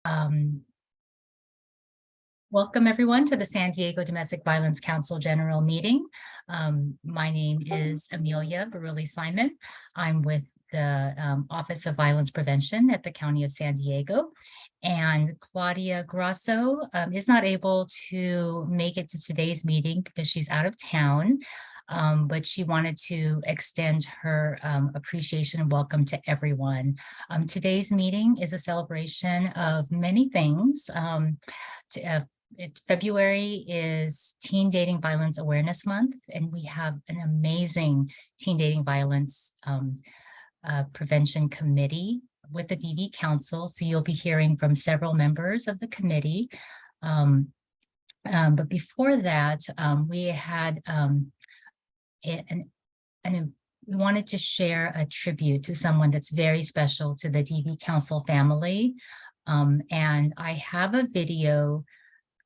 Welcome everyone to the San Diego Domestic Violence Council General Meeting. My name is Amelia Barilli-Simon. I'm with the Office of Violence Prevention at the County of San Diego. And Claudia Grasso is not able to make it to today's meeting because she's out of town. But she wanted to extend her appreciation and welcome to everyone. Today's meeting is a celebration of many things. February is Teen Dating Violence Awareness Month, and we have an amazing teen dating violence prevention committee with the DV Council. So you'll be hearing from several members of the committee. But before that, we had we wanted to share a tribute to someone that's very special to the DV Council family. And I have a video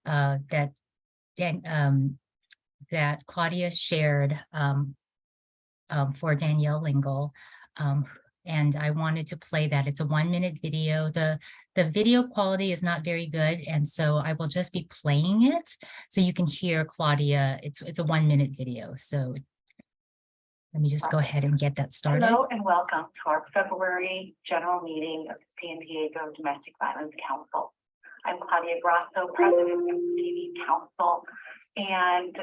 that Claudia shared for Danielle Lingle. And I wanted to play that. It's a 1-minute video. The video quality is not very good, and so I will just be playing it so you can hear Claudia. It's a 1-minute video. So let me just go ahead and get that started. Hello and welcome to our February general meeting of the San Diego Domestic Violence Council. I'm Claudia Grasso, President of the DV Council, and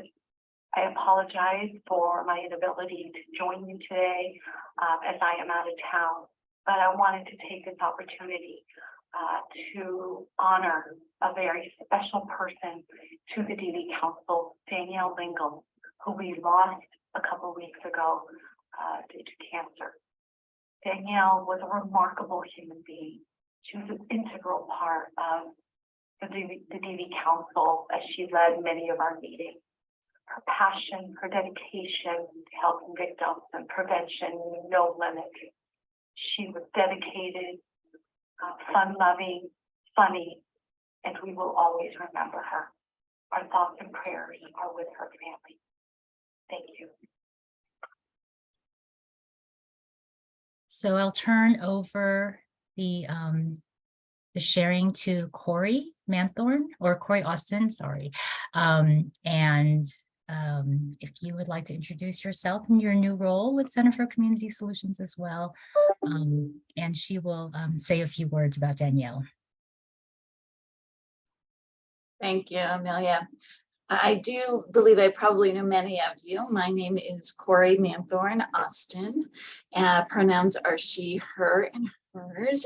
I apologize for my inability to join you today as I am out of town, but I wanted to take this opportunity to honor a very special person to the DV Council, Danielle Lingle, who we lost a couple weeks ago due to cancer. Danielle was a remarkable human being. She was an integral part of the DV Council as she led many of our meetings. Her passion, her dedication to helping victims and prevention knew no limit. She was dedicated, fun-loving, funny, and we will always remember her. Our thoughts and prayers are with her family. Thank you. So I'll turn over the sharing to Corey Manthorn, or Corey Austin, sorry. If you would like to introduce yourself and your new role with Center for Community Solutions as well. And she will say a few words about Danielle. Thank you, Amelia. I do believe I probably know many of you. My name is Corey Manthorn Austin. Pronouns are she, her, and hers.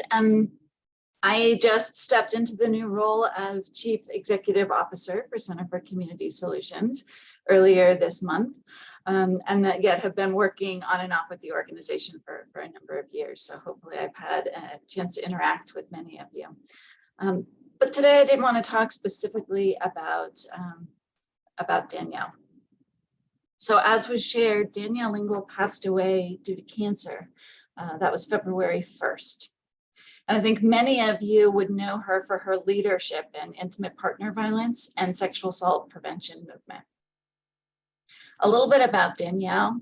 I just stepped into the new role of Chief Executive Officer for Center for Community Solutions earlier this month, and that yet have been working on and off with the organization for a number of years. So hopefully I've had a chance to interact with many of you. But today I did want to talk specifically about Danielle. So as was shared, Danielle Lingle passed away due to cancer. That was February 1st. And I think many of you would know her for her leadership in intimate partner violence and sexual assault prevention movement. A little bit about Danielle.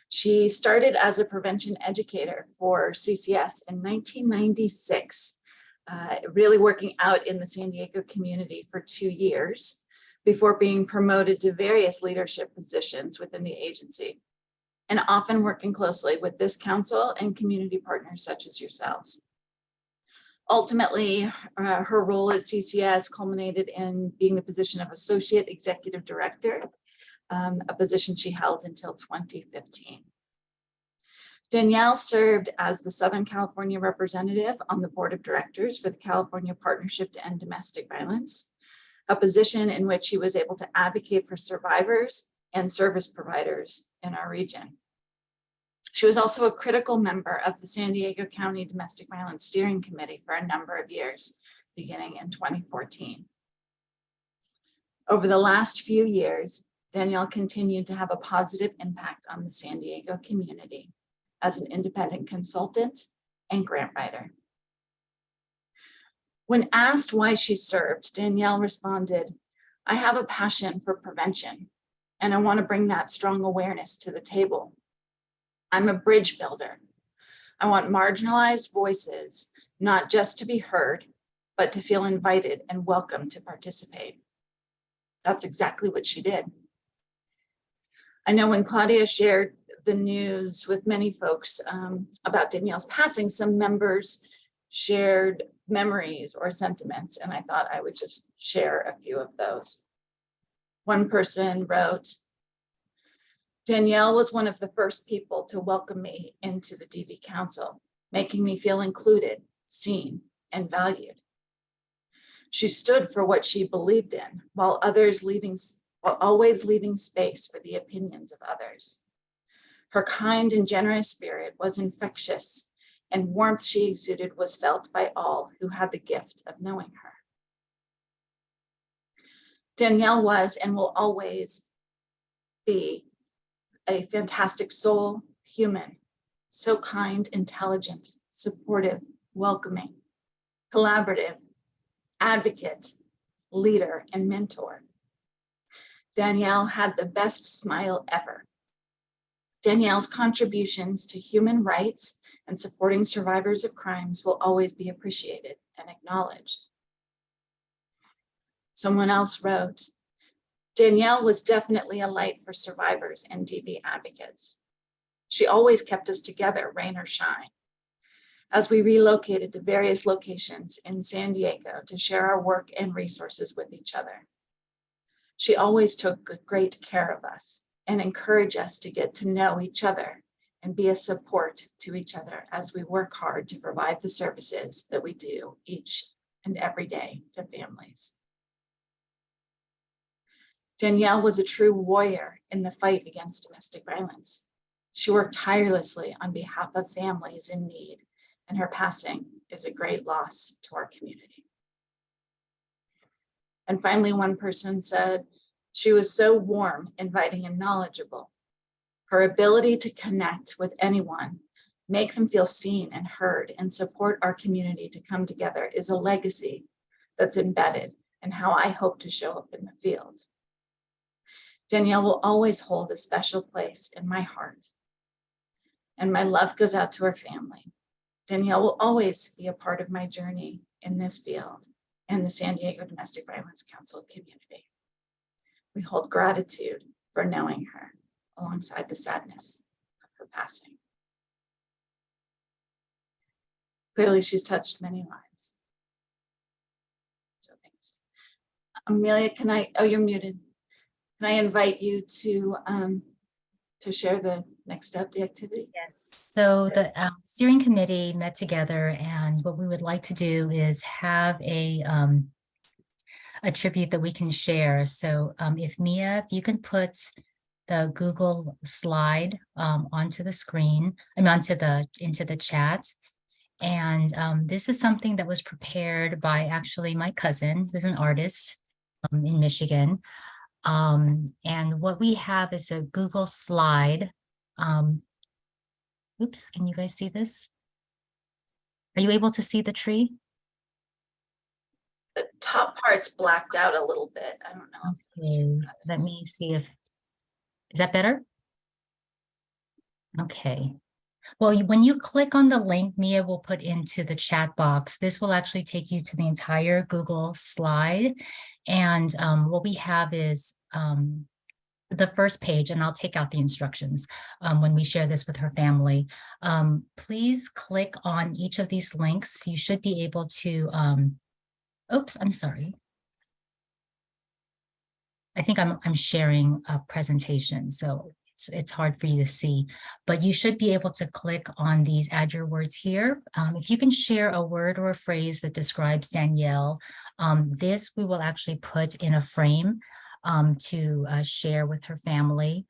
She started as a prevention educator for CCS in 1996, really working out in the San Diego community for 2 years before being promoted to various leadership positions within the agency, and often working closely with this council and community partners such as yourselves. Ultimately, her role at CCS culminated in being the position of Associate Executive Director, a position she held until 2015. Danielle served as the Southern California representative on the board of directors for the California Partnership to End Domestic Violence, a position in which she was able to advocate for survivors and service providers in our region. She was also a critical member of the San Diego County Domestic Violence Steering Committee for a number of years, beginning in 2014. Over the last few years, Danielle continued to have a positive impact on the San Diego community as an independent consultant and grant writer. When asked why she served, Danielle responded, "I have a passion for prevention, and I want to bring that strong awareness to the table. I'm a bridge builder. I want marginalized voices not just to be heard, but to feel invited and welcome to participate. That's exactly what she did. I know when Claudia shared the news with many folks about Danielle's passing, some members shared memories or sentiments, and I thought I would just share a few of those. One person wrote, Danielle was one of the first people to welcome me into the DV Council, making me feel included, seen, and valued. She stood for what she believed in, while always leaving space for the opinions of others. Her kind and generous spirit was infectious, and warmth she exuded was felt by all who had the gift of knowing her. Danielle was and will always be a fantastic soul, human, so kind, intelligent, supportive, welcoming, collaborative, advocate, leader, and mentor. Danielle had the best smile ever. Danielle's contributions to human rights and supporting survivors of crimes will always be appreciated and acknowledged. Someone else wrote, Danielle was definitely a light for survivors and DV advocates. She always kept us together, rain or shine. As we relocated to various locations in San Diego to share our work and resources with each other. She always took great care of us and encouraged us to get to know each other and be a support to each other as we work hard to provide the services that we do each and every day to families. Danielle was a true warrior in the fight against domestic violence. She worked tirelessly on behalf of families in need, and her passing is a great loss to our community. And finally, one person said, she was so warm, inviting, and knowledgeable. Her ability to connect with anyone, make them feel seen and heard, and support our community to come together is a legacy that's embedded in how I hope to show up in the field. Danielle will always hold a special place in my heart, and my love goes out to her family. Danielle will always be a part of my journey in this field and the San Diego Domestic Violence Council community. We hold gratitude for knowing her alongside the sadness of her passing. Clearly, she's touched many lives. So thanks. Amelia, you're muted. Can I invite you to share the next step, the activity? Yes, so the steering committee met together, and what we would like to do is have a tribute that we can share. So if Mia, if you can put the Google slide onto the screen, into the chat. And this is something that was prepared by actually my cousin, who's an artist in Michigan. And what we have is a Google slide. Oops, can you guys see this? Are you able to see the tree? The top part's blacked out a little bit. I don't know. Okay, let me see if, is that better? Okay. Well, when you click on the link Mia will put into the chat box, this will actually take you to the entire Google slide. And what we have is the first page, and I'll take out the instructions when we share this with her family. Please click on each of these links. You should be able to, oops, I'm sorry. I think I'm sharing a presentation, so it's hard for you to see, but you should be able to click on these, add your words here. If you can share a word or a phrase that describes Danielle, this we will actually put in a frame to share with her family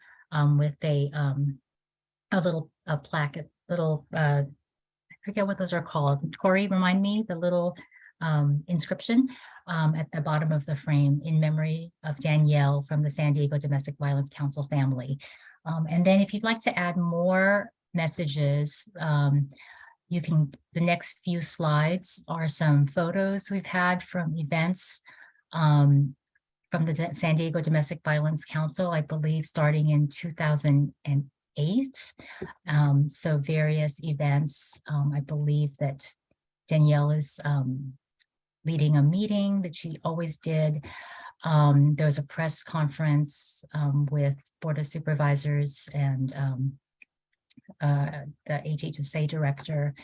with a little plaque, I forget what those are called. Corey, remind me, the little inscription at the bottom of the frame in memory of Danielle from the San Diego Domestic Violence Council family. And then if you'd like to add more messages, you can, the next few slides are some photos we've had from events from the San Diego Domestic Violence Council, I believe starting in 2008. So various events, I believe that Danielle is leading a meeting that she always did. There was a press conference with Board of Supervisors and the HHSA director,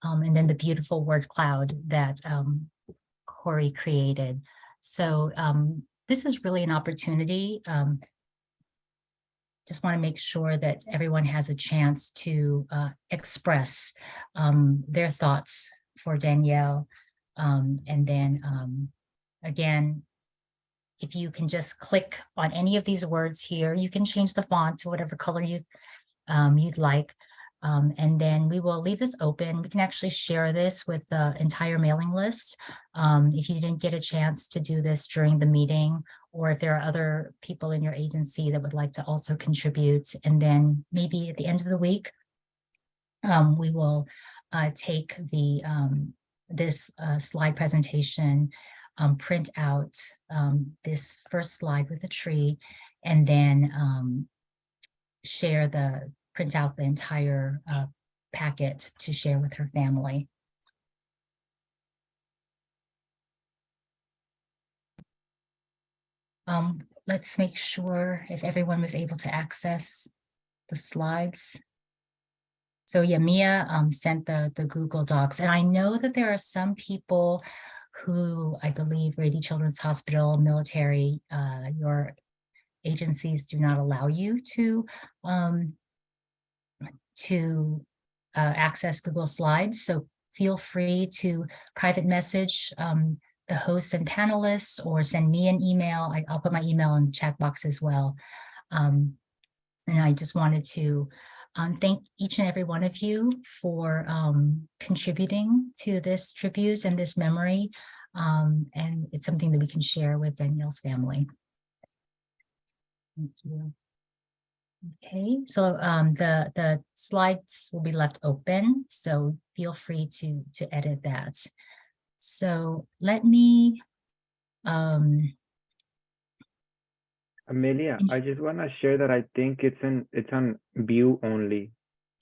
and then the beautiful word cloud that Corey created. So this is really an opportunity. Just want to make sure that everyone has a chance to express their thoughts for Danielle. And then again, if you can just click on any of these words here, you can change the font to whatever color you'd like. And then we will leave this open. We can actually share this with the entire mailing list. If you didn't get a chance to do this during the meeting, or if there are other people in your agency that would like to also contribute. And then maybe at the end of the week, we will take the this slide presentation, print out this first slide with the tree, and then print out the entire packet to share with her family. Let's make sure if everyone was able to access the slides. So yeah, Mia sent the Google Docs, and I know that there are some people who, I believe Rady Children's Hospital, military, your agencies do not allow you to access Google Slides. So feel free to private message the hosts and panelists, or send me an email. I'll put my email in the chat box as well. And I just wanted to thank each and every one of you for contributing to this tribute and this memory. And it's something that we can share with Danielle's family. Thank you. Okay, so the slides will be left open, so feel free to edit that. So let me Amelia, I just want to share that I think it's on view only.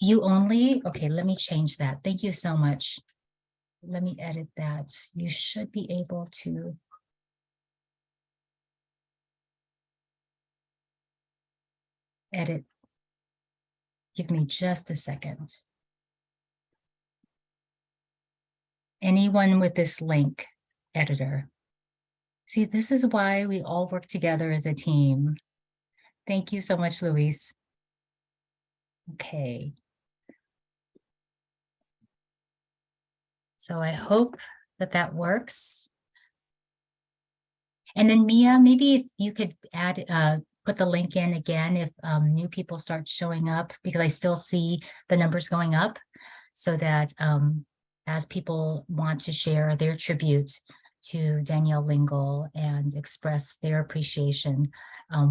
View only? Okay, let me change that. Thank you so much. Let me edit that. You should be able to. Edit. Give me just a second. Anyone with this link, editor. See, this is why we all work together as a team. Thank you so much, Luis. Okay. So I hope that that works. And then Mia, maybe if you could add, put the link in again if new people start showing up, because I still see the numbers going up, so that as people want to share their tribute to Danielle Lingle and express their appreciation,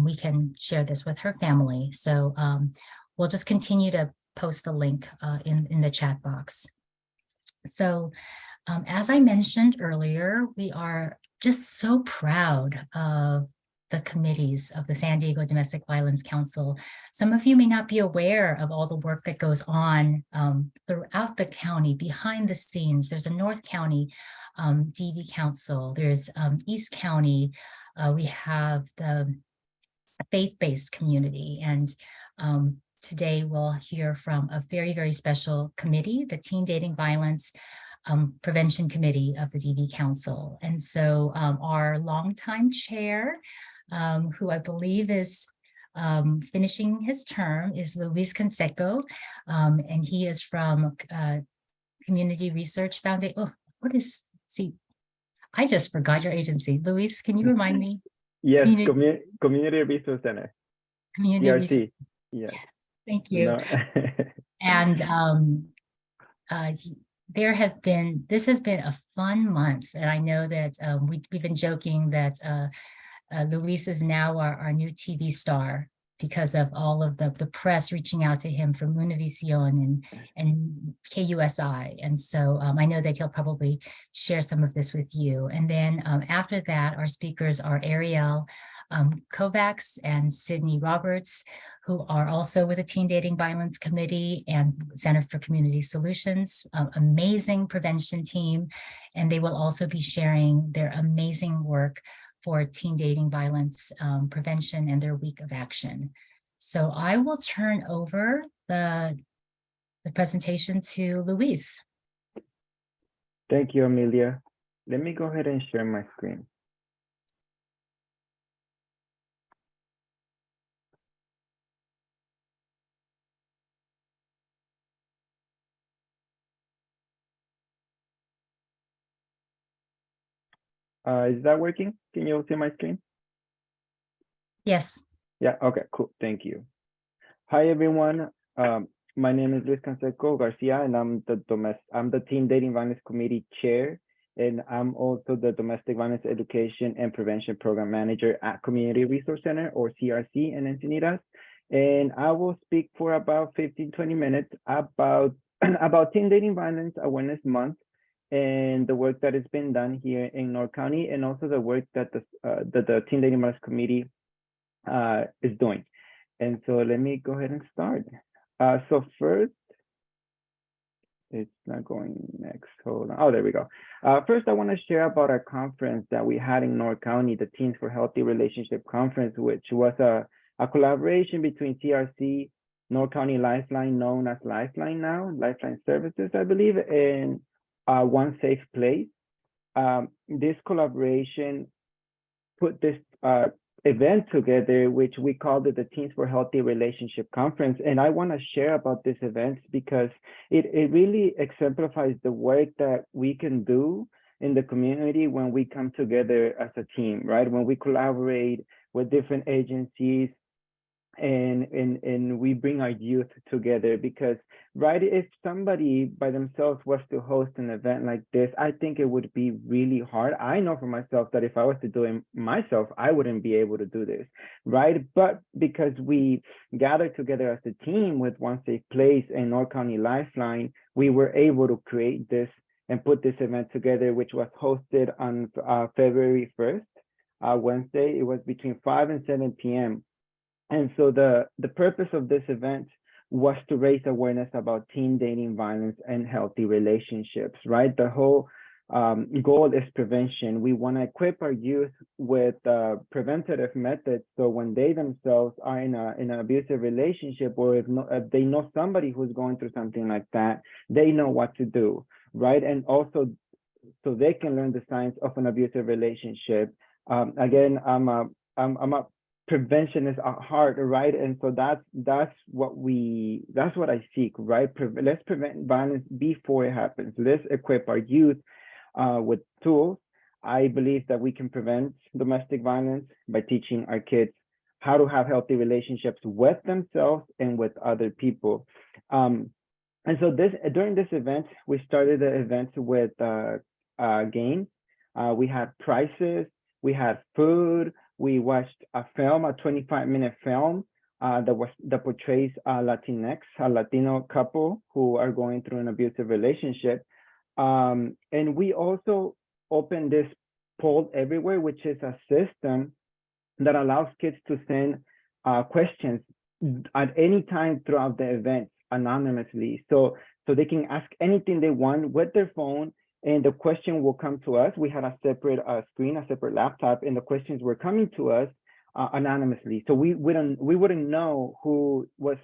we can share this with her family. So we'll just continue to post the link in the chat box. So as I mentioned earlier, we are just so proud of the committees of the San Diego Domestic Violence Council. Some of you may not be aware of all the work that goes on throughout the county, behind the scenes. There's a North County DV Council, there's East County, we have the faith-based community, and today we'll hear from a very, very special committee, the Teen Dating Violence Prevention Committee of the DV Council. And so our longtime chair, who I believe is finishing his term, is Luis Canseco, and he is from Community Research Foundation. Oh, what is, see, I just forgot your agency. Luis, can you remind me? Yes, Community Resource Center. Community Research. Yes. Thank you. No. And this has been a fun month, and I know that we've been joking that Luis is now our new TV star because of all of the press reaching out to him from Univision and KUSI. And so I know that he'll probably share some of this with you. And then after that, our speakers are Ariel Kovacs and Sydney Roberts, who are also with the Teen Dating Violence Committee and Center for Community Solutions, amazing prevention team. And they will also be sharing their amazing work for teen dating violence prevention and their week of action. So I will turn over the presentation to Luis. Thank you, Amelia. Let me go ahead and share my screen. Is that working? Can you see my screen? Yes. Yeah, okay, cool, thank you. Hi, everyone. My name is Luis Canseco Garcia, and I'm the Teen Dating Violence Committee Chair, and I'm also the Domestic Violence Education and Prevention Program Manager at Community Resource Center, or CRC, in Encinitas. And I will speak for about 15-20 minutes about Teen Dating Violence Awareness Month and the work that has been done here in North County, and also the work that the Teen Dating Violence Committee is doing. And so let me go ahead and start. So first, it's not going next, hold on. Oh, there we go. First, I want to share about our conference that we had in North County, the Teens for Healthy Relationship Conference, which was a collaboration between CRC, North County Lifeline, known as Lifeline now, Lifeline Services, I believe, and One Safe Place. This collaboration put this event together, which we called it the Teens for Healthy Relationship Conference. And I want to share about this event because it really exemplifies the work that we can do in the community when we come together as a team, right? When we collaborate with different agencies and we bring our youth together, because right, if somebody by themselves was to host an event like this, I think it would be really hard. I know for myself that if I was to do it myself, I wouldn't be able to do this, right? But because we gathered together as a team with One Safe Place and North County Lifeline, we were able to create this and put this event together, which was hosted on February 1st, Wednesday. It was between 5 and 7 p.m. And so the purpose of this event was to raise awareness about teen dating violence and healthy relationships, right? The whole goal is prevention. We want to equip our youth with preventative methods, so when they themselves are in an abusive relationship, or if they know somebody who's going through something like that, they know what to do, right? And also so they can learn the signs of an abusive relationship. Again, I'm a prevention is at heart, right? And so that's what I seek, right? Let's prevent violence before it happens. Let's equip our youth with tools. I believe that we can prevent domestic violence by teaching our kids how to have healthy relationships with themselves and with other people. And so during this event, we started the event with games. We had prizes, we had food. We watched a film, a 25-minute film that portrays a Latino couple who are going through an abusive relationship. And we also opened this Poll Everywhere, which is a system that allows kids to send questions at any time throughout the event anonymously. So they can ask anything they want with their phone, and the question will come to us. We had a separate screen, a separate laptop, and the questions were coming to us anonymously. So we wouldn't know who was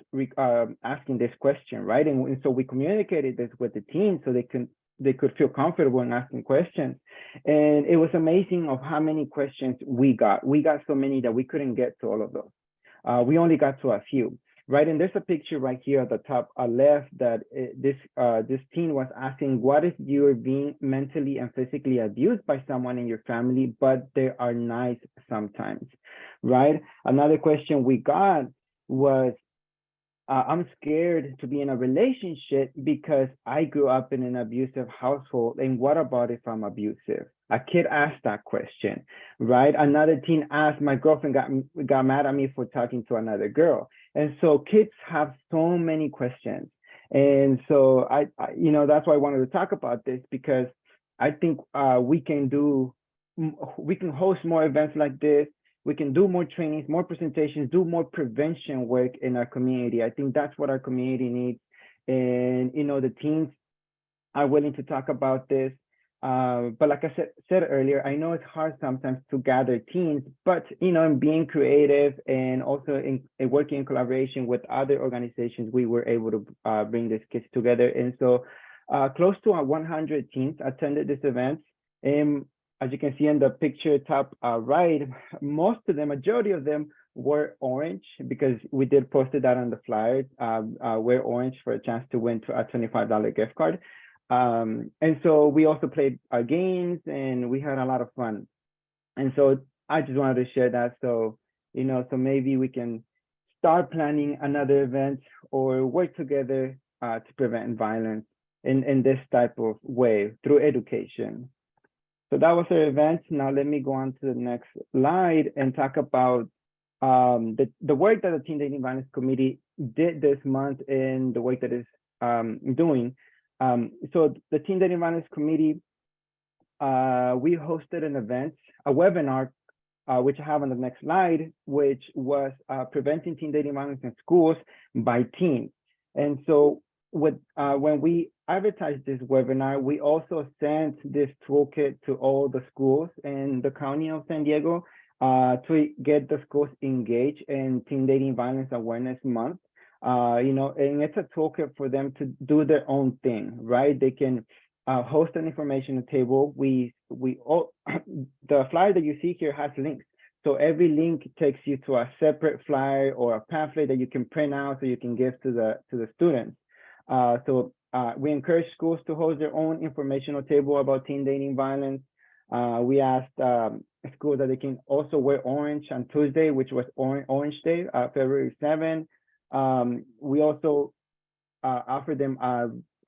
asking this question, right? And so we communicated this with the team so they could feel comfortable in asking questions. And it was amazing of how many questions we got. We got so many that we couldn't get to all of those. We only got to a few. Right, and there's a picture right here at the top left that this teen was asking, what if you're being mentally and physically abused by someone in your family, but they are nice sometimes, right? Another question we got was, I'm scared to be in a relationship because I grew up in an abusive household, and what about if I'm abusive? A kid asked that question, right? Another teen asked, my girlfriend got mad at me for talking to another girl. And so kids have so many questions. And so I that's why I wanted to talk about this, because I think we can host more events like this, we can do more trainings, more presentations, do more prevention work in our community. I think that's what our community needs. And, the teens are willing to talk about this. But like I said earlier, I know it's hard sometimes to gather teams, but in being creative and also in working in collaboration with other organizations, we were able to bring these kids together. And so close to 100 teams attended this event. And as you can see in the picture top right, most of them, majority of them were orange, because we did posted that on the flyers. Wear orange for a chance to win a $25 gift card. And so we also played our games and we had a lot of fun. And so I just wanted to share that. So, so maybe we can start planning another event or work together to prevent violence in this type of way through education. So that was our event. Now let me go on to the next slide and talk about the work that the Teen Dating Violence Committee did this month and the work that is doing. So the Teen Dating Violence Committee, we hosted an event, a webinar, which I have on the next slide, which was preventing teen dating violence in schools by teens. And so when we advertised this webinar, we also sent this toolkit to all the schools in the county of San Diego to get the schools engaged in Teen Dating Violence Awareness Month. And it's a toolkit for them to do their own thing, right? They can host an information table. We all the flyer that you see here has links. So every link takes you to a separate flyer or a pamphlet that you can print out so you can give to the students. So we encourage schools to host their own informational table about teen dating violence. We asked schools that they can also wear orange on Tuesday, which was Orange Day, February 7th. We also offered them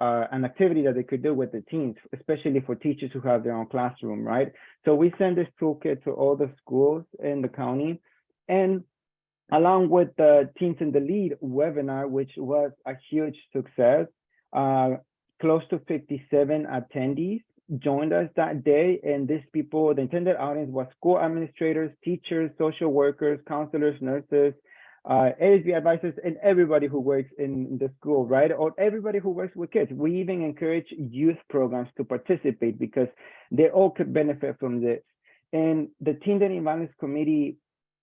an activity that they could do with the teens, especially for teachers who have their own classroom, right? So we send this toolkit to all the schools in the county, and along with the Teens in the Lead webinar, which was a huge success, close to 57 attendees joined us that day. And these people, the intended audience was school administrators, teachers, social workers, counselors, nurses, ASB advisors, and everybody who works in the school, right? Or everybody who works with kids. We even encourage youth programs to participate because they all could benefit from this. And the Teen Dating Violence Committee,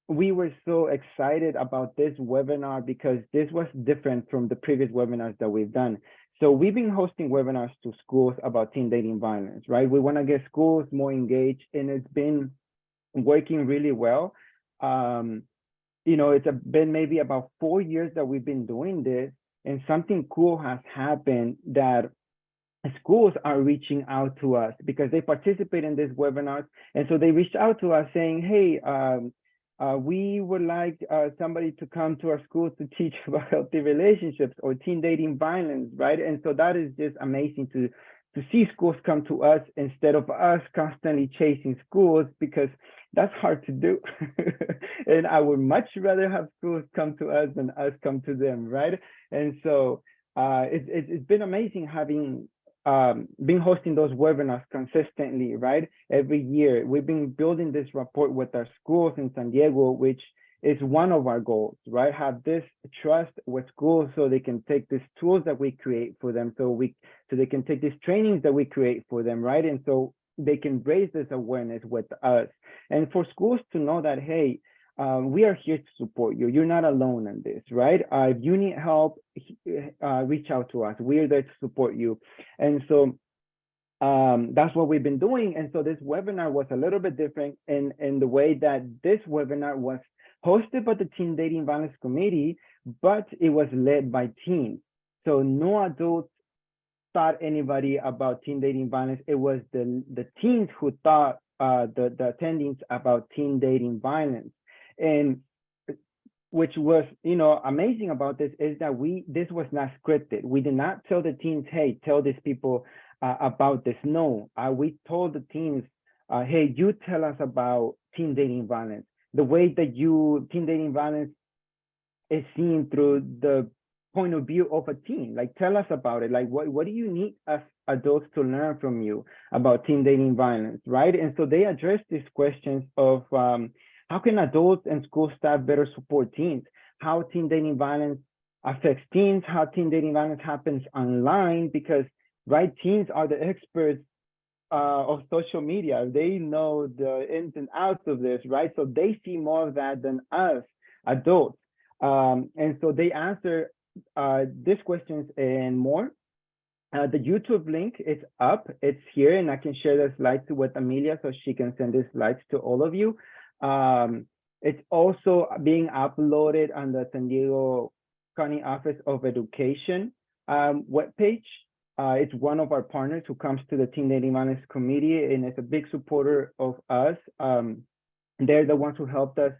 we were so excited about this webinar because this was different from the previous webinars that we've done. So we've been hosting webinars to schools about teen dating violence, right? We want to get schools more engaged, and it's been working really well. It's been maybe about 4 years that we've been doing this, and something cool has happened that schools are reaching out to us because they participate in these webinars. And so they reached out to us saying, hey, we would like somebody to come to our school to teach about healthy relationships or teen dating violence, right? And so that is just amazing to see schools come to us instead of us constantly chasing schools, because that's hard to do. And I would much rather have schools come to us than us come to them, right? And so it's been amazing having been hosting those webinars consistently, right? Every year, we've been building this rapport with our schools in San Diego, which is one of our goals, right? Have this trust with schools so they can take these tools that we create for them, so they can take these trainings that we create for them, right? And so they can raise this awareness with us. And for schools to know that, hey, we are here to support you. You're not alone in this, right? If you need help, reach out to us. We're there to support you. And so that's what we've been doing. And so this webinar was a little bit different in the way that this webinar was hosted by the Teen Dating Violence Committee, but it was led by teens. So no adults taught anybody about teen dating violence. It was the teens who taught the attendees about teen dating violence. And which was, amazing about this is that this was not scripted. We did not tell the teens, hey, tell these people about this. No, we told the teens, hey, you tell us about teen dating violence. The way that teen dating violence is seen through the point of view of a teen. Like, tell us about it. Like, what do you need as adults to learn from you about teen dating violence, right? And so they addressed these questions of How can adults and school staff better support teens? How teen dating violence affects teens, how teen dating violence happens online, because right, teens are the experts of social media. They know the ins and outs of this, right? So they see more of that than us adults. And so they answer these questions and more. The YouTube link is up, it's here, and I can share the slides with Amelia so she can send the slides to all of you. It's also being uploaded on the San Diego County Office of Education webpage. It's one of our partners who comes to the Teen Dating Violence Committee and is a big supporter of us. They're the ones who helped us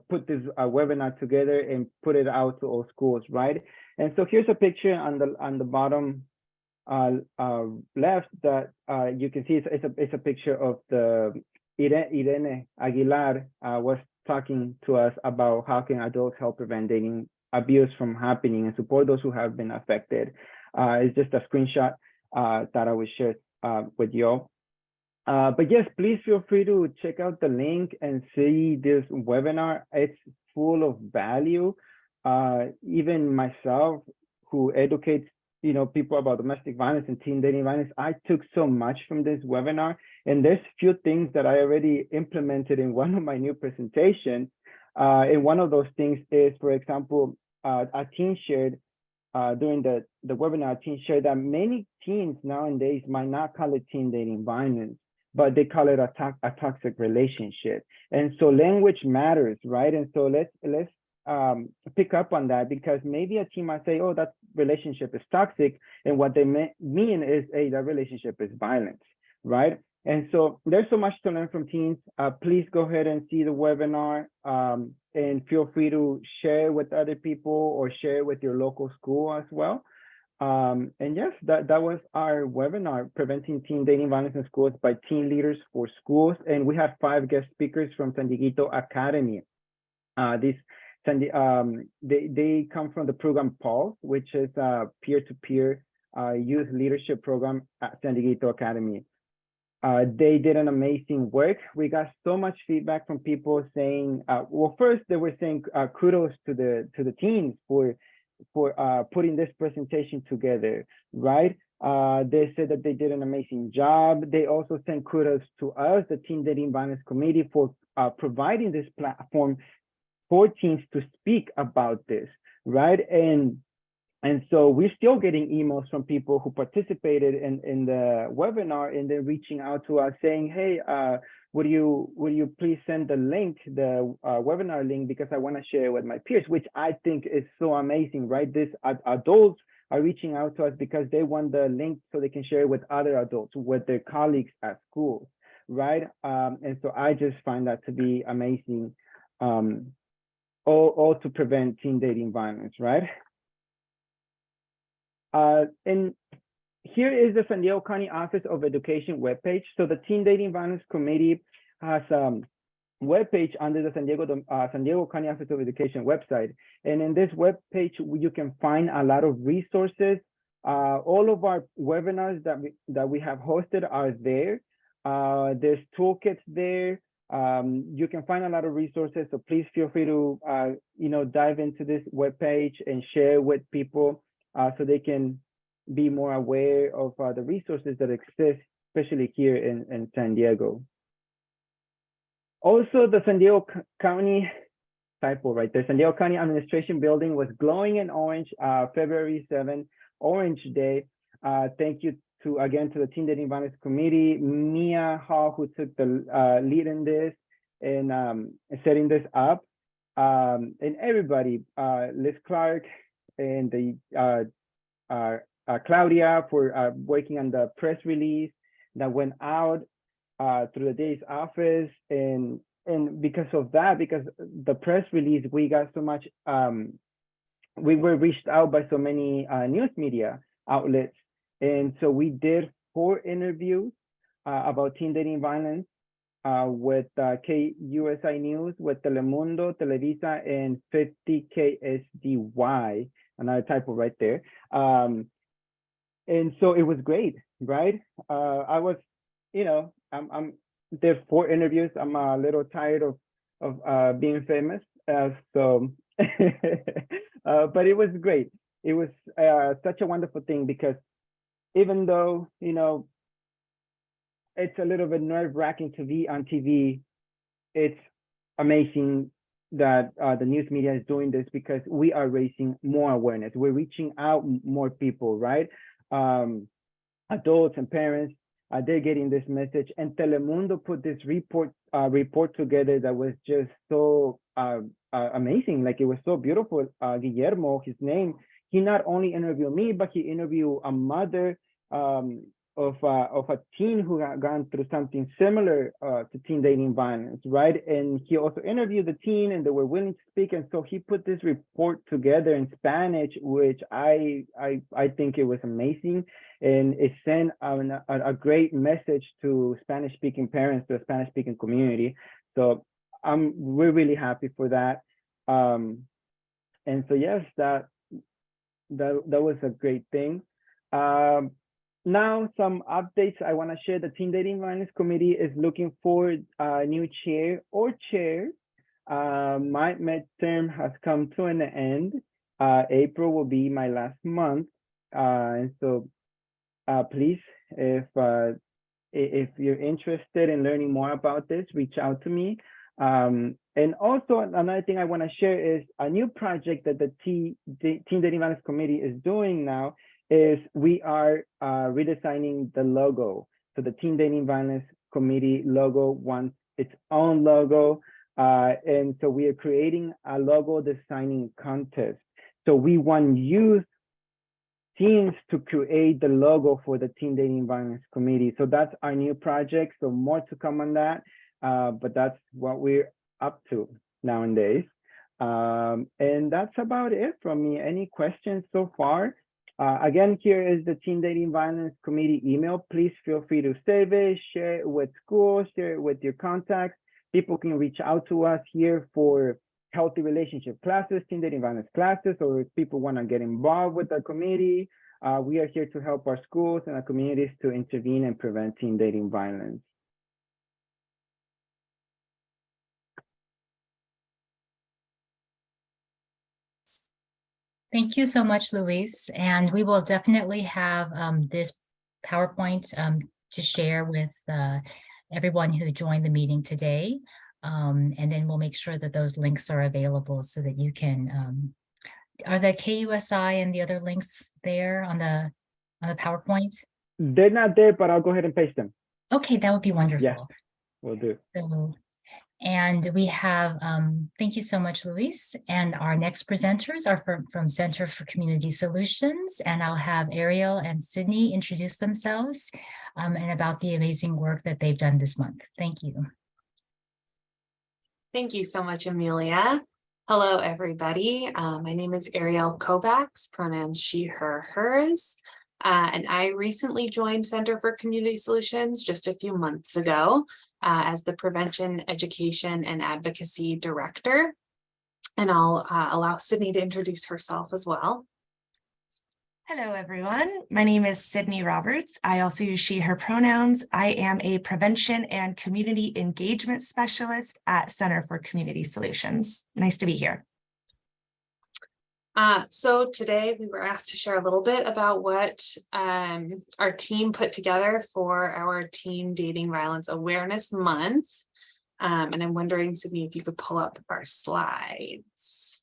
put this webinar together and put it out to all schools, right? And so here's a picture on the bottom left that you can see it's a picture of the Irene Aguilar was talking to us about how can adults help prevent dating abuse from happening and support those who have been affected. It's just a screenshot that I will share with you all. But yes, please feel free to check out the link and see this webinar. It's full of value. Even myself, who educates people about domestic violence and teen dating violence, I took so much from this webinar. And there's few things that I already implemented in one of my new presentations. And one of those things is, for example, a teen shared during the webinar, a teen shared that many teens nowadays might not call it teen dating violence, but they call it a toxic relationship. And so language matters, right? And so let's pick up on that, because maybe a teen might say, oh, that relationship is toxic, and what they mean is, hey, that relationship is violence, right? And so there's so much to learn from teens. Please go ahead and see the webinar, and feel free to share with other people or share with your local school as well. And yes, that was our webinar, Preventing Teen Dating Violence in Schools by Teen Leaders for Schools. And we have 5 guest speakers from San Diego Academy. They come from the program Pulse, which is a peer-to-peer youth leadership program at San Diego Academy. They did an amazing work. We got so much feedback from people saying, well, first they were saying kudos to the teams for putting this presentation together, right? They said that they did an amazing job. They also sent kudos to us, the Teen Dating Violence Committee, for providing this platform for teens to speak about this, right? And so we're still getting emails from people who participated in the webinar, and then reaching out to us saying, hey, would you please send the link, the webinar link, because I want to share it with my peers, which I think is so amazing, right? This adults are reaching out to us because they want the link so they can share it with other adults, with their colleagues at school, right? And so I just find that to be amazing, all to prevent teen dating violence, right? And here is the San Diego County Office of Education webpage. So the Teen Dating Violence Committee has a webpage under the San Diego County Office of Education website. And in this webpage, you can find a lot of resources. All of our webinars that we have hosted are there. There's toolkits there. You can find a lot of resources. So please feel free to dive into this webpage and share with people, so they can be more aware of the resources that exist, especially here in San Diego. Also, the San Diego County, typo right there, San Diego County Administration Building was glowing in orange, February 7th, Orange Day. Thank you again to the Teen Dating Violence Committee, Mia Hall, who took the lead in this and setting this up, and everybody, Liz Clark, and the Claudia for working on the press release that went out through the day's office, and because of that, because the press release, we got so much, we were reached out by so many news media outlets, and so we did 4 interviews about teen dating violence with KUSI News, with Telemundo, Televisa, and 50 KSDY. Another typo right there. And so it was great, right? I was, I'm there's 4 interviews. I'm a little tired of of being famous. So, but it was great. It was such a wonderful thing because even though, you know, it's a little bit nerve-wracking to be on TV, it's amazing that the news media is doing this because we are raising more awareness. We're reaching out more people, right? Adults and parents, they're getting this message. And Telemundo put this report together that was just so amazing. Like, it was so beautiful. Guillermo, his name, he not only interviewed me, but he interviewed a mother of a teen who had gone through something similar to teen dating violence, right? And he also interviewed the teen, and they were willing to speak. And so he put this report together in Spanish, which I think it was amazing, and it sent a great message to Spanish-speaking parents, to the Spanish-speaking community. So we're really happy for that. And so yes, that was a great thing. Now, some updates I want to share. The Teen Dating Violence Committee is looking for a new chair or chairs. My midterm has come to an end. April will be my last month. And so please, if you're interested in learning more about this, reach out to me. And also, another thing I want to share is a new project that the Teen Dating Violence Committee is doing now is we are redesigning the logo. So the Teen Dating Violence Committee logo wants its own logo. And so we are creating a logo designing contest. So we want youth teams to create the logo for the Teen Dating Violence Committee. So that's our new project. So more to come on that. But that's what we're up to nowadays. And that's about it from me. Any questions so far? Again, here is the Teen Dating Violence Committee email. Please feel free to save it, share it with schools, share it with your contacts. People can reach out to us here for healthy relationship classes, teen dating violence classes, or if people want to get involved with the committee. We are here to help our schools and our communities to intervene and prevent teen dating violence. Thank you so much, Luis. And we will definitely have this PowerPoint to share with everyone who joined the meeting today. And then we'll make sure that those links are available so that you can, are the KUSI and the other links there on the PowerPoint? They're not there, but I'll go ahead and paste them. Okay, that would be wonderful. Yeah, we'll do. So, and we have, thank you so much, Luis. And our next presenters are from Center for Community Solutions. And I'll have Ariel and Sydney introduce themselves and about the amazing work that they've done this month. Thank you. Thank you so much, Amelia. Hello, everybody. My name is Ariel Kovacs, pronouns she, her, hers. And I recently joined Center for Community Solutions just a few months ago as the Prevention, Education, and Advocacy Director. And I'll allow Sydney to introduce herself as well. Hello, everyone. My name is Sydney Roberts. I also use she, her pronouns. I am a prevention and community engagement specialist at Center for Community Solutions. Nice to be here. So today we were asked to share a little bit about what our team put together for our Teen Dating Violence Awareness Month. And I'm wondering, Sydney, if you could pull up our slides.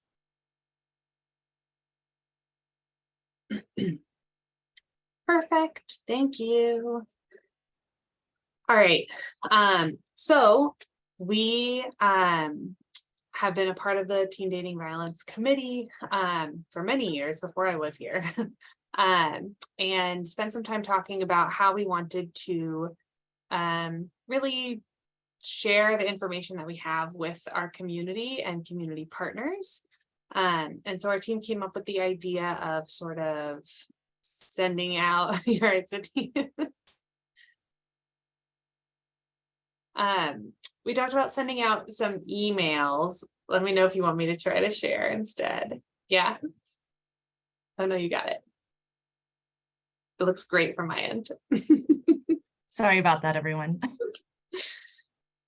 Perfect. Thank you. All right. So we have been a part of the Teen Dating Violence Committee for many years before I was here, and spent some time talking about how we wanted to really share the information that we have with our community and community partners. And so our team came up with the idea of sort of sending out, it's a team. We talked about sending out some emails. Let me know if you want me to try to share instead. Yeah. Oh no, you got it. It looks great from my end. Sorry about that, everyone. Do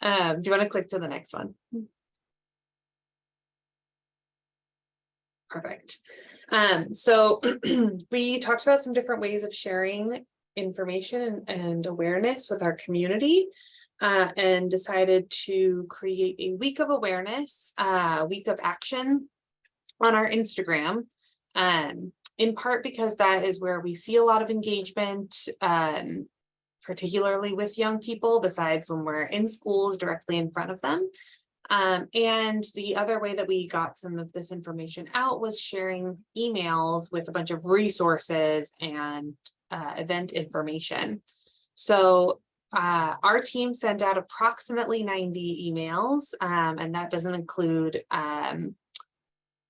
you want to click to the next one? Perfect. So we talked about some different ways of sharing information and awareness with our community, and decided to create a week of awareness, week of action on our Instagram, in part because that is where we see a lot of engagement, particularly with young people, besides when we're in schools directly in front of them. And the other way that we got some of this information out was sharing emails with a bunch of resources and event information. So our team sent out approximately 90 emails, and that doesn't include,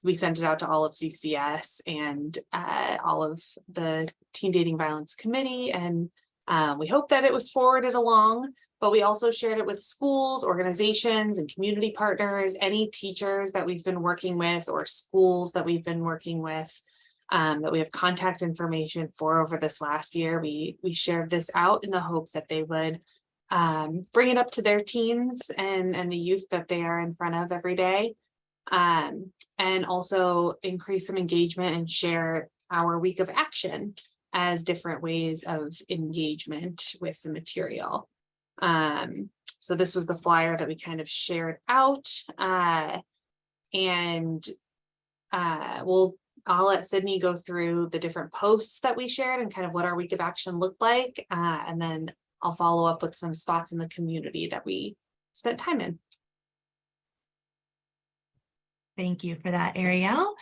we sent it out to all of CCS and all of the Teen Dating Violence Committee, and we hope that it was forwarded along, but we also shared it with schools, organizations, and community partners, any teachers that we've been working with or schools that we've been working with, that we have contact information for over this last year. We shared this out in the hope that they would bring it up to their teens and the youth that they are in front of every day, and also increase some engagement and share our week of action as different ways of engagement with the material. So this was the flyer that we kind of shared out, and I'll let Sydney go through the different posts that we shared and kind of what our week of action looked like, and then I'll follow up with some spots in the community that we spent time in. Thank you for that, Ariel.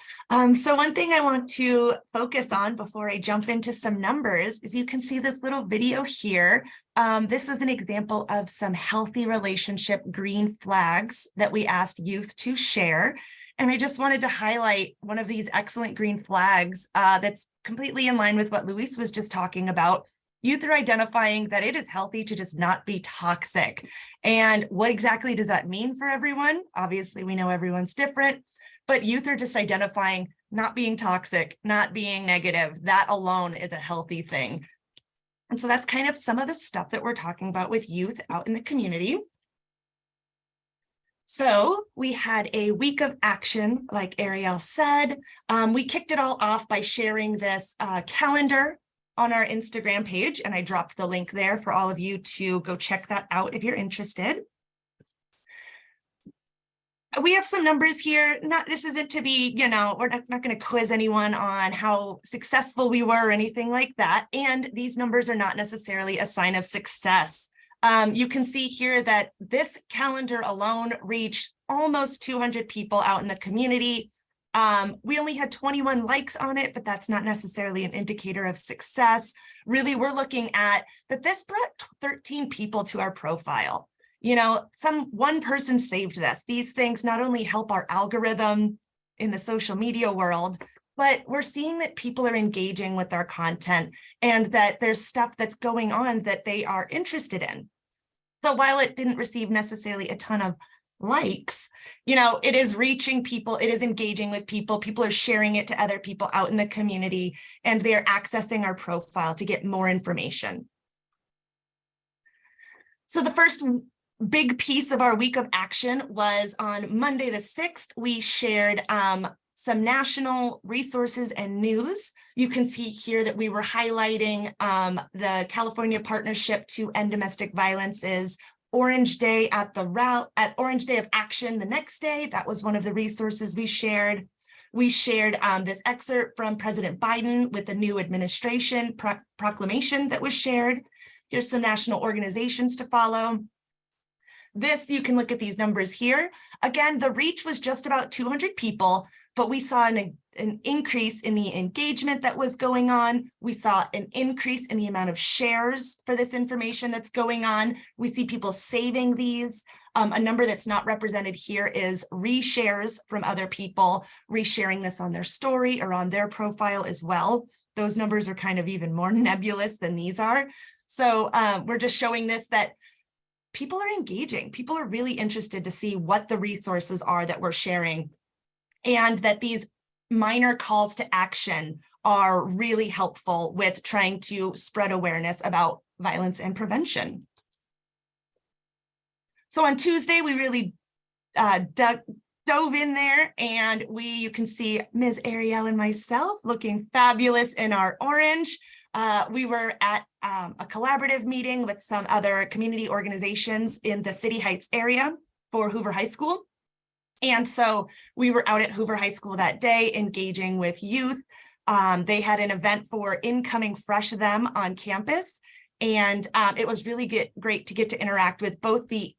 So one thing I want to focus on before I jump into some numbers is you can see this little video here. This is an example of some healthy relationship green flags that we asked youth to share. And I just wanted to highlight one of these excellent green flags that's completely in line with what Luis was just talking about. Youth are identifying that it is healthy to just not be toxic. And what exactly does that mean for everyone? Obviously, we know everyone's different, but youth are just identifying not being toxic, not being negative. That alone is a healthy thing. And so that's kind of some of the stuff that we're talking about with youth out in the community. So we had a week of action, like Ariel said. We kicked it all off by sharing this calendar on our Instagram page, and I dropped the link there for all of you to go check that out if you're interested. We have some numbers here. This isn't to be, we're not going to quiz anyone on how successful we were or anything like that. And these numbers are not necessarily a sign of success. You can see here that this calendar alone reached almost 200 people out in the community. We only had 21 likes on it, but that's not necessarily an indicator of success. Really, we're looking at that this brought 13 people to our profile. One person saved this. These things not only help our algorithm in the social media world, but we're seeing that people are engaging with our content and that there's stuff that's going on that they are interested in. So while it didn't receive necessarily a ton of likes, it is reaching people, it is engaging with people, people are sharing it to other people out in the community, and they're accessing our profile to get more information. So the first big piece of our week of action was on Monday the 6th. We shared some national resources and news. You can see here that we were highlighting the California Partnership to End Domestic Violence's Orange Day at Orange Day of Action the next day. That was one of the resources we shared. We shared this excerpt from President Biden with the new administration proclamation that was shared. Here's some national organizations to follow. You can look at these numbers here. Again, the reach was just about 200 people, but we saw an increase in the engagement that was going on. We saw an increase in the amount of shares for this information that's going on. We see people saving these. A number that's not represented here is reshares from other people, resharing this on their story or on their profile as well. Those numbers are kind of even more nebulous than these are. So we're just showing this that people are engaging. People are really interested to see what the resources are that we're sharing, and that these minor calls to action are really helpful with trying to spread awareness about violence and prevention. So on Tuesday, we really dove in there, and you can see Ms. Ariel and myself looking fabulous in our orange. We were at a collaborative meeting with some other community organizations in the City Heights area for Hoover High School. And so we were out at Hoover High School that day engaging with youth. They had an event for incoming fresh them on campus. And it was really great to get to interact with both the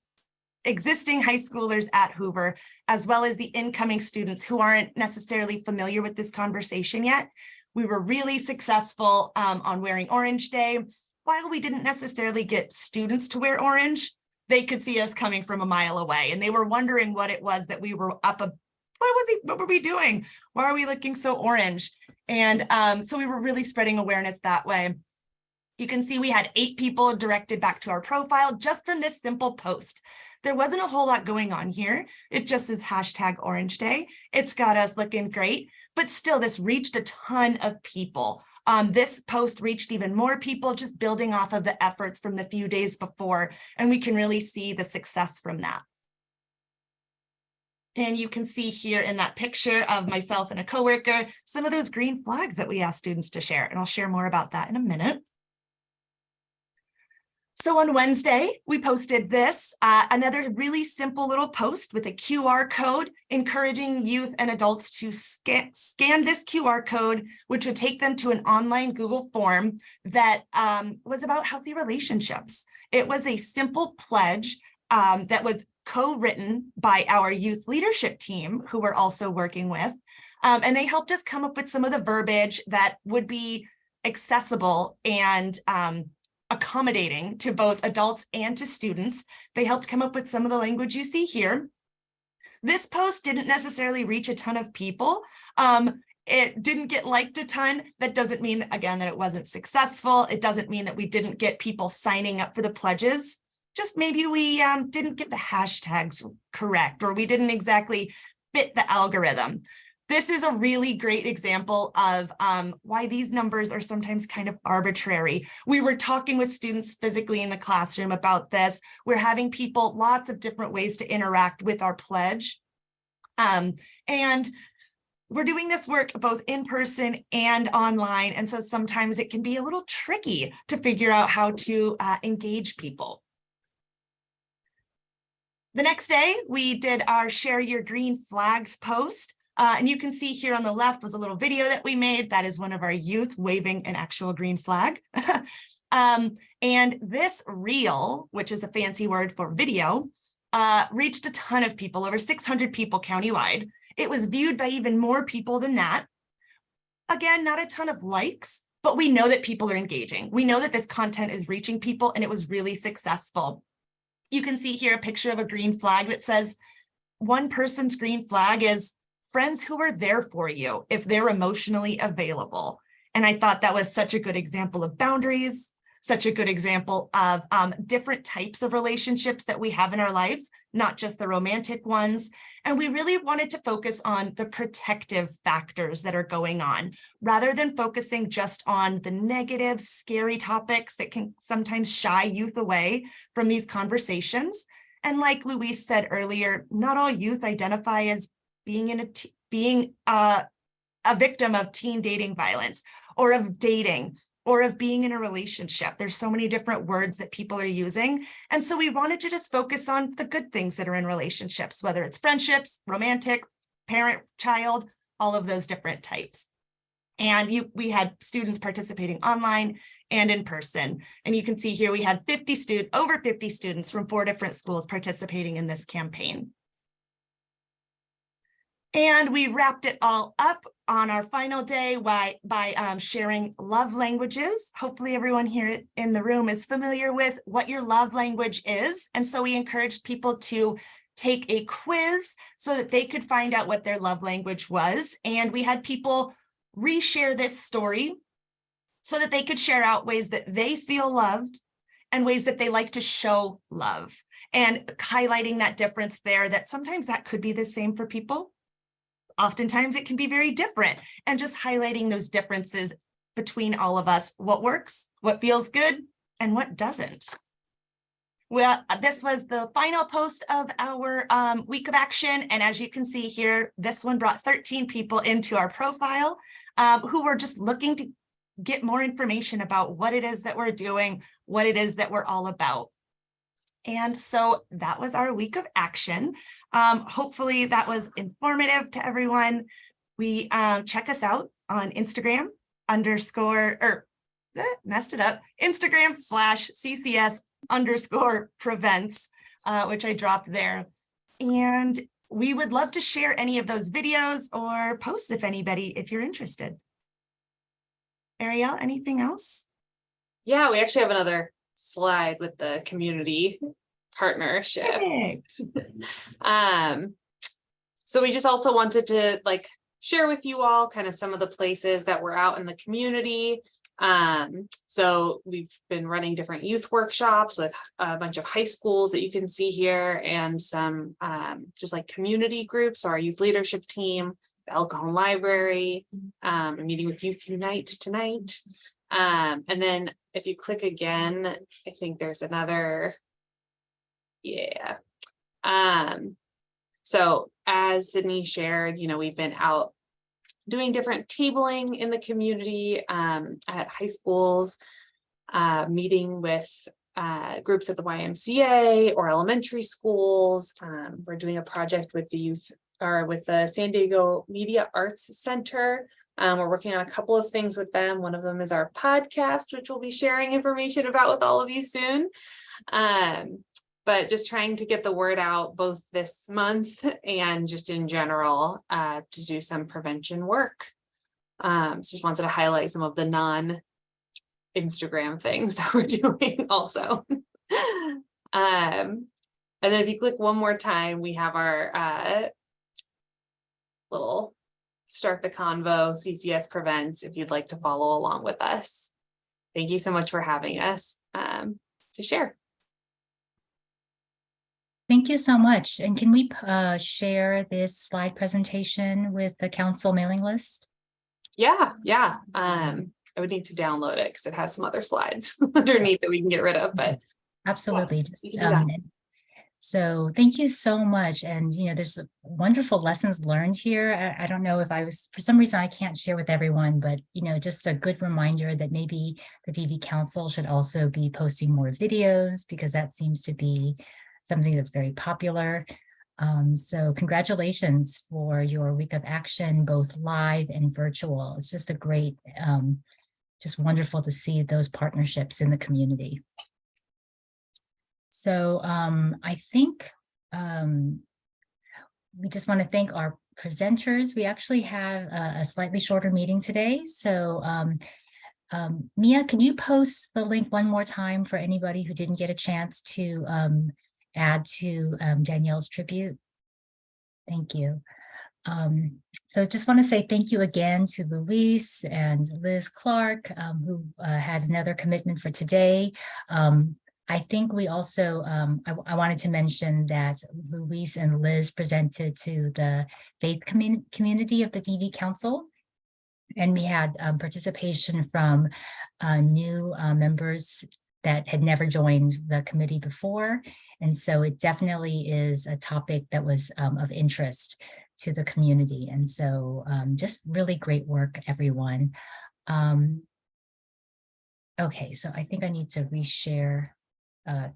existing high schoolers at Hoover, as well as the incoming students who aren't necessarily familiar with this conversation yet. We were really successful on wearing Orange Day. While we didn't necessarily get students to wear orange, they could see us coming from a mile away, and they were wondering what it was that we were what were we doing? Why are we looking so orange? And so we were really spreading awareness that way. You can see we had 8 people directed back to our profile just from this simple post. There wasn't a whole lot going on here. It just is #OrangeDay. It's got us looking great, but still this reached a ton of people. This post reached even more people, just building off of the efforts from the few days before, and we can really see the success from that. And you can see here in that picture of myself and a coworker, some of those green flags that we asked students to share, and I'll share more about that in a minute. So on Wednesday, we posted this, another really simple little post with a QR code, encouraging youth and adults to scan this QR code, which would take them to an online Google form that was about healthy relationships. It was a simple pledge that was co-written by our youth leadership team, who we're also working with. And they helped us come up with some of the verbiage that would be accessible and accommodating to both adults and to students. They helped come up with some of the language you see here. This post didn't necessarily reach a ton of people. It didn't get liked a ton. That doesn't mean, again, that it wasn't successful. It doesn't mean that we didn't get people signing up for the pledges. Just maybe we didn't get the hashtags correct, or we didn't exactly fit the algorithm. This is a really great example of why these numbers are sometimes kind of arbitrary. We were talking with students physically in the classroom about this. We're having people, lots of different ways to interact with our pledge. And we're doing this work both in person and online. And so sometimes it can be a little tricky to figure out how to engage people. The next day, we did our Share Your Green Flags post. And you can see here on the left was a little video that we made. That is one of our youth waving an actual green flag. And this reel, which is a fancy word for video, reached a ton of people, over 600 people countywide. It was viewed by even more people than that. Again, not a ton of likes, but we know that people are engaging. We know that this content is reaching people, and it was really successful. You can see here a picture of a green flag that says, one person's green flag is friends who are there for you if they're emotionally available. And I thought that was such a good example of boundaries, such a good example of different types of relationships that we have in our lives, not just the romantic ones. And we really wanted to focus on the protective factors that are going on, rather than focusing just on the negative, scary topics that can sometimes shy youth away from these conversations. And like Louise said earlier, not all youth identify as being a victim of teen dating violence, or of dating, or of being in a relationship. There's so many different words that people are using. And so we wanted to just focus on the good things that are in relationships, whether it's friendships, romantic, parent, child, all of those different types. And we had students participating online and in person. And you can see here we had over 50 students from 4 different schools participating in this campaign. And we wrapped it all up on our final day by sharing love languages. Hopefully everyone here in the room is familiar with what your love language is. And so we encouraged people to take a quiz so that they could find out what their love language was. And we had people reshare this story so that they could share out ways that they feel loved and ways that they like to show love, and highlighting that difference there, that sometimes that could be the same for people. Oftentimes it can be very different, and just highlighting those differences between all of us, what works, what feels good, and what doesn't. Well, this was the final post of our week of action. And as you can see here, this one brought 13 people into our profile who were just looking to get more information about what it is that we're doing, what it is that we're all about. And so that was our week of action. Hopefully that was informative to everyone. We check us out on Instagram Instagram/CCS_prevents, which I dropped there. And we would love to share any of those videos or posts if you're interested. Ariel, anything else? Yeah, we actually have another slide with the community partnership. Perfect. So we just also wanted to share with you all kind of some of the places that we're out in the community. So we've been running different youth workshops with a bunch of high schools that you can see here, and some just community groups, our youth leadership team, the El Cajon Library, a meeting with Youth Unite tonight. And then if you click again, I think there's another, yeah. So as Sydney shared, we've been out doing different tabling in the community at high schools, meeting with groups at the YMCA or elementary schools. We're doing a project with the youth or with the San Diego Media Arts Center. We're working on a couple of things with them. One of them is our podcast, which we'll be sharing information about with all of you soon. But just trying to get the word out both this month and just in general to do some prevention work. So just wanted to highlight some of the non-Instagram things that we're doing also. And then if you click one more time, we have our little Start the Convo CCS Prevents if you'd like to follow along with us. Thank you so much for having us to share. Thank you so much. And can we share this slide presentation with the council mailing list? Yeah. I would need to download it because it has some other slides underneath that we can get rid of, but absolutely. Yeah, So thank you so much. And, there's wonderful lessons learned here. I don't know if for some reason, I can't share with everyone, but, just a good reminder that maybe the DV Council should also be posting more videos, because that seems to be something that's very popular. So congratulations for your week of action, both live and virtual. It's just a great, just wonderful to see those partnerships in the community. So I think we just want to thank our presenters. We actually have a slightly shorter meeting today. So Mia, can you post the link one more time for anybody who didn't get a chance to add to Danielle's tribute? Thank you. So just want to say thank you again to Luis and Liz Clark, who had another commitment for today. I think we also, I wanted to mention that Luis and Liz presented to the faith community of the DV Council. And we had participation from new members that had never joined the committee before. And so it definitely is a topic that was of interest to the community. And so just really great work, everyone. Okay, so I think I need to reshare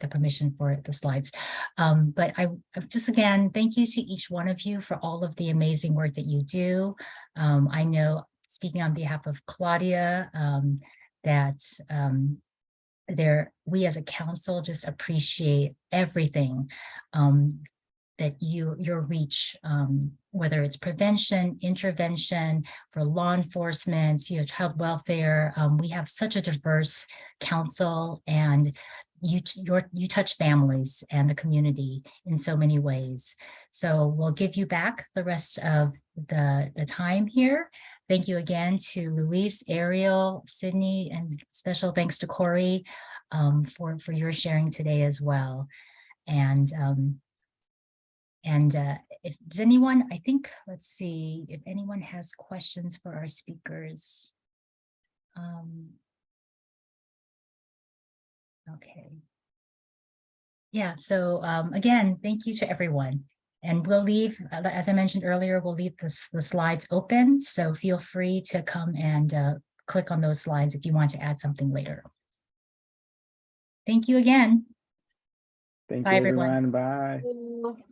the permission for the slides. But I just, again, thank you to each one of you for all of the amazing work that you do. I know, speaking on behalf of Claudia, that we as a council just appreciate everything that your reach, whether it's prevention, intervention, for law enforcement, child welfare. We have such a diverse council, and you touch families and the community in so many ways. So we'll give you back the rest of the time here. Thank you again to Luis, Ariel, Sydney, and special thanks to Corey for your sharing today as well. And if does anyone, I think, let's see if anyone has questions for our speakers. Okay. Yeah, so again, thank you to everyone. And we'll leave, as I mentioned earlier, we'll leave the slides open. So feel free to come and click on those slides if you want to add something later. Thank you again. Thank Bye, you, everyone. everyone. Bye.